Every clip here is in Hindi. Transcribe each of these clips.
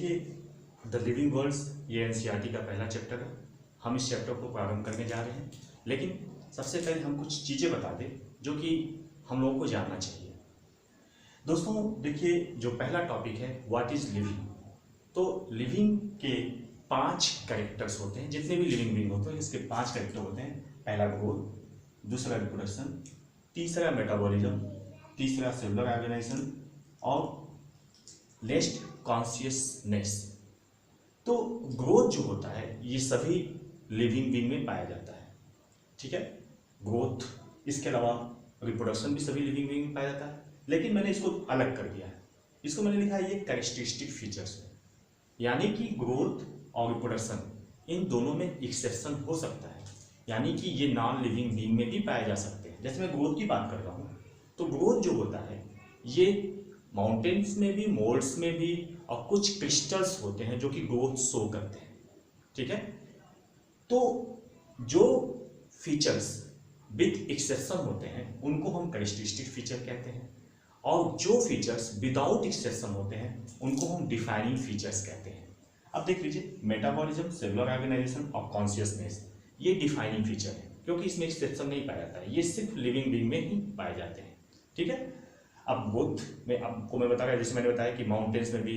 देखिए, द लिविंग वर्ल्ड्स ये एनसीईआरटी का पहला चैप्टर है। हम इस चैप्टर को प्रारंभ करने जा रहे हैं, लेकिन सबसे पहले हम कुछ चीज़ें बता दें जो कि हम लोगों को जानना चाहिए। दोस्तों देखिए, जो पहला टॉपिक है व्हाट इज लिविंग। तो लिविंग के 5 कैरेक्टर्स होते हैं। जितने भी लिविंग बीइंग होते हैं इसके 5 कैरेक्टर होते हैं। पहला ग्रोथ, दूसरा रिप्रोडक्शन, तीसरा मेटाबॉलिज्म, तीसरा सेलुलर ऑर्गेनाइजेशन और नेक्स्ट कॉन्शियसनेस। तो ग्रोथ जो होता है ये सभी लिविंग बीइंग में पाया जाता है, ठीक है, ग्रोथ। इसके अलावा रिप्रोडक्शन भी सभी लिविंग बीइंग में पाया जाता है, लेकिन मैंने इसको अलग कर दिया है। इसको मैंने लिखा है ये कैरेक्टरिस्टिक फीचर्स है, यानी कि ग्रोथ और रिप्रोडक्शन इन दोनों में एक्सेप्शन हो सकता है, यानी कि ये नॉन लिविंग बीइंग में भी पाए जा सकते हैं। जैसे मैं ग्रोथ की बात कर रहा हूँ, तो ग्रोथ जो होता है ये माउंटेन्स में भी, मोल्ड्स में भी, और कुछ क्रिस्टल्स होते हैं जो कि ग्रोथ शो करते हैं, ठीक है। तो जो फीचर्स विद एक्सेप्शन होते हैं उनको हम कैरेक्टरिस्टिक फीचर कहते हैं, और जो फीचर्स विदाउट एक्सेप्शन होते हैं उनको हम डिफाइनिंग फीचर्स कहते हैं। अब देख लीजिए, मेटाबॉलिज्म, सेलुलर ऑर्गेनाइजेशन और कॉन्शियसनेस ये डिफाइनिंग फीचर है, क्योंकि इसमें एक्सेप्शन नहीं पाया जाता है, ये सिर्फ लिविंग बीइंग में ही पाए जाते हैं, ठीक है। अब ग्रोथ में आपको मैं बता रहा, जैसे मैंने बताया कि माउंटेन्स में भी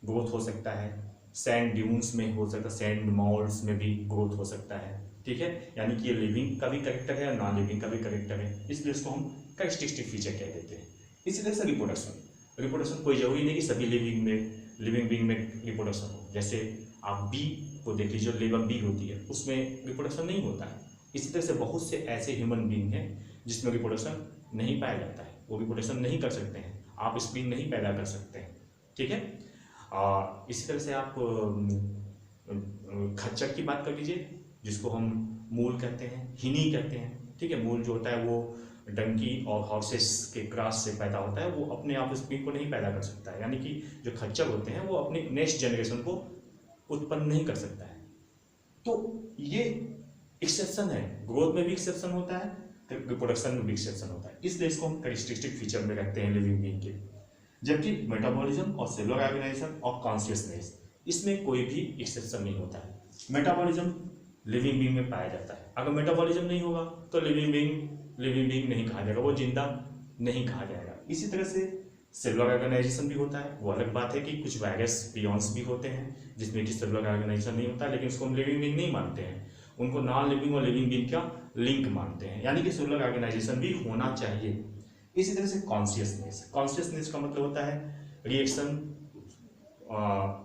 ग्रोथ हो सकता है, सैंड ड्यून्स में हो सकता है, सैंड मॉल्स में भी ग्रोथ हो सकता है, ठीक है। यानी कि ये लिविंग का भी कैरेक्टर है और नॉन लिविंग का भी कैरेक्टर है, इसलिए इसको हम कैरेक्टरिस्टिक फीचर कह देते हैं। इसी तरह से रिप्रोडक्शन कोई जरूरी नहीं कि सभी लिविंग बीइंग में रिप्रोडक्शन हो। जैसे आप बी को देख लीजिए, लेबर बी होती है, उसमें रिप्रोडक्शन नहीं होता है। इसी तरह से बहुत से ऐसे ह्यूमन बीइंग हैं जिसमें रिप्रोडक्शन नहीं पाया जाता है, वो रिप्रोडक्शन नहीं कर सकते हैं, आप स्प्लिन नहीं पैदा कर सकते हैं, ठीक है। इसी तरह से आप खच्चर की बात कर लीजिए, जिसको हम मूल कहते हैं, हिनी कहते हैं, ठीक है। मूल जो होता है वो डंकी और हॉर्सेस के क्रॉस से पैदा होता है, वो अपने आप स्प्लिन को नहीं पैदा कर सकता है, यानी कि जो खच्चर होते हैं वो अपने नेक्स्ट जनरेशन को उत्पन्न नहीं कर सकता है। तो ये एक्सेप्शन है, ग्रोथ में भी एक्सेप्शन होता है, रिप्रोडक्शन में भी एक्सेप्शन होता है, इसलिए इसको हम कैरेक्टरिस्टिक फीचर में रखते हैं लिविंग बीइंग के। जबकि मेटाबॉलिज्म और सेलुलर ऑर्गेनाइजेशन और कॉन्शियसनेस इसमें कोई भी एक्सेप्शन नहीं होता है। मेटाबॉलिज्म लिविंग बीइंग में पाया जाता है, अगर मेटाबॉलिज्म नहीं होगा तो लिविंग बीइंग नहीं कहा जाएगा, वो जिंदा नहीं कहा जाएगा। इसी तरह से सेलुलर ऑर्गेनाइजेशन भी होता है, वो अलग बात है कि कुछ वायरस पियॉन्स भी होते हैं जिसमें कि सेलुलर ऑर्गेनाइजेशन नहीं होता, लेकिन उसको हम लिविंग बीइंग नहीं मानते हैं, उनको नॉन लिविंग और लिविंग बीइंग का लिंक मानते हैं, यानी कि सेलुलर ऑर्गेनाइजेशन भी होना चाहिए। इसी तरह से कॉन्शियसनेस का मतलब होता है रिएक्शन,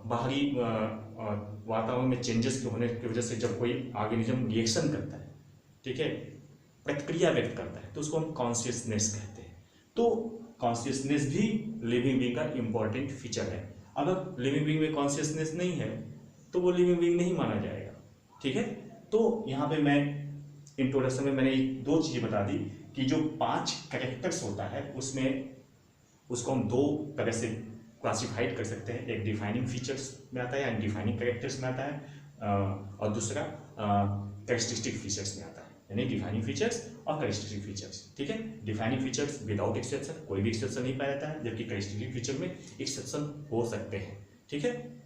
बाहरी वातावरण में चेंजेस के होने की वजह से जब कोई ऑर्गेनिज्म रिएक्शन करता है, ठीक है, प्रतिक्रिया व्यक्त करता है, तो उसको हम कॉन्शियसनेस कहते हैं। तो कॉन्शियसनेस भी लिविंग बीइंग का इंपॉर्टेंट फीचर है। अगर लिविंग बीइंग में कॉन्शियसनेस नहीं है तो वो लिविंग बीइंग नहीं माना जाएगा, ठीक है। तो यहाँ पे मैं इंट्रोडक्शन में मैंने 2 चीज़ें बता दी कि जो 5 कैरेक्टर्स होता है उसमें उसको हम 2 तरह से क्लासिफाइड कर सकते हैं। एक डिफाइनिंग फीचर्स में आता है यानी डिफाइनिंग कैरेक्टर्स में आता है, और दूसरा कैरेक्टरिस्टिक फीचर्स में आता है, यानी डिफाइनिंग फीचर्स और कैरेक्टरिस्टिक फीचर्स, ठीक है। डिफाइनिंग फीचर्स विदाउट एक्सेप्शन, कोई भी एक्सेप्शन नहीं पाया जाता है, जबकि कैरेक्टरिस्टिक फीचर में एक्सेप्शन हो सकते हैं, ठीक है।